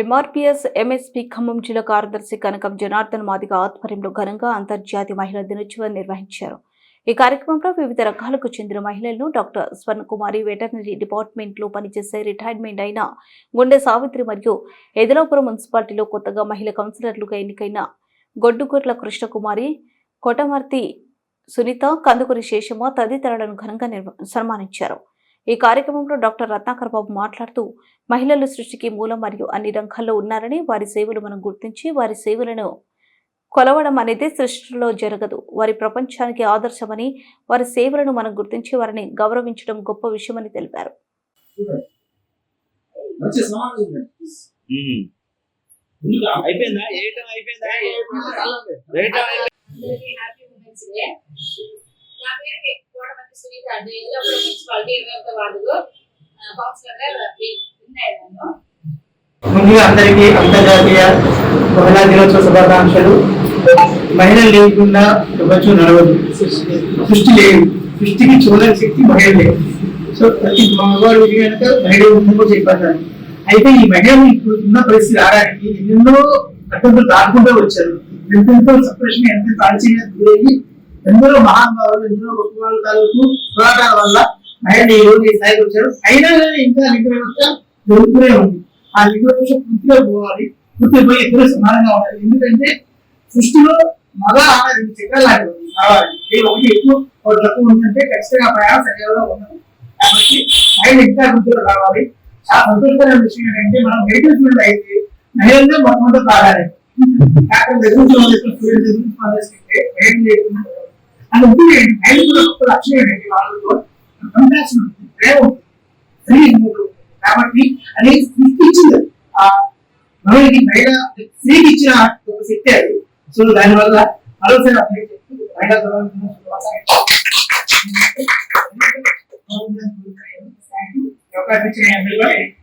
MRPS MSP Khammam జిల్లా కార్యదర్శి కనకం జనార్దన్ మాదిగ ఆధ్వర్యంలో ఘనంగా అంతర్జాతీయ మహిళా దినోత్సవం నిర్వహించారు. ఈ కార్యక్రమంలో వివిధ రకాలకు చెందిన మహిళలను డాక్టర్ స్వర్ణకుమారి వెటర్నరీ డిపార్ట్మెంట్లో పనిచేసే రిటైర్మెంట్ అయిన గుండె సావిత్రి మరియు ఎదలాపురం మున్సిపాలిటీలో కొత్తగా మహిళా కౌన్సిలర్లుగా ఎన్నికైన గొడ్డుగుర్ల కృష్ణకుమారి, కొటమర్తి సునీత, కందుకూరి శేషమ్మ తదితరులను ఘనంగా సన్మానించారు. ఈ కార్యక్రమంలో డాక్టర్ రత్నాకర్ బాబు మాట్లాడుతూ మహిళలు సృష్టికి మూలం మరియు అన్ని రంగాల్లో ఉన్నారని, వారి సేవలు మనం గుర్తించి వారి సేవలను కొలవడం అనేది సృష్టిలో జరగదు, వారి ప్రపంచానికి ఆదర్శమని, వారి సేవలను మనం గుర్తించి వారిని గౌరవించడం గొప్ప విషయమని తెలిపారు. ముందుగా అందరికీ అంతర్జాతీయ మహిళా దినోత్సవ శుభాకాంక్షలు. మహిళలు లేకుండా ప్రపంచం నడవదు, సృష్టి లేదు, సృష్టికి చూడని శక్తి మహిళ లేదు. సో ప్రతి మగవాడు కనుక మహిళ ఉందని చెప్పాను. అయితే ఈ మహిళలు ఇప్పుడు ఉన్న పరిస్థితి రావడానికి ఎన్నెన్నో అడ్డంకులు దాటుకుంటూ వచ్చారు. ఎంతెంతో సప్రెషన్, ఎంతెంతో ఆలోచన గురయ్యి ఎందరో మహానుభావులు, ఎందరో గొప్ప వాళ్ళ తాలూకు పోరాటాల వల్ల మహిళలు ఈ రోజు ఈ స్థాయికి వచ్చారు. అయినా కానీ ఇంకా లింగ వ్యవస్థ జరుగుతూనే ఉంది. ఆ లింగ వ్యవస్థ పూర్తిగా పోవాలి, పూర్తిగా పోయి ఇద్దరు సమానంగా ఉండాలి. ఎందుకంటే సృష్టిలో మగ ఆడ రెండు చక్రాలు లాంటివి కావాలి. ఒకటి ఎక్కువ ఒకటి తక్కువ ఉందంటే ఖచ్చితంగా ప్రయాణం సరిగ్గా ఉండదు. కాబట్టి మహిళలు ఇంకా వృద్ధిలో రావాలి. చాలా సంతోషకరమైన విషయం ఏంటంటే మనం మెడికల్ ఫీల్డ్ అయితే మహిళలనే మొత్తం కావాలి. అది ఉంటుంది. మహిళలు కూడా గొప్ప లక్ష్యం ఏంటంటే వాళ్ళతో కంపాషన్ ఉంటుంది, ప్రేమ ఉంటుంది. కాబట్టి అది స్త్రీకి ఇచ్చింది, ఆ మహిళకి మహిళ స్త్రీకి ఇచ్చిన ఒక శక్తి అది. సో దానివల్ల మరోసారి మహిళా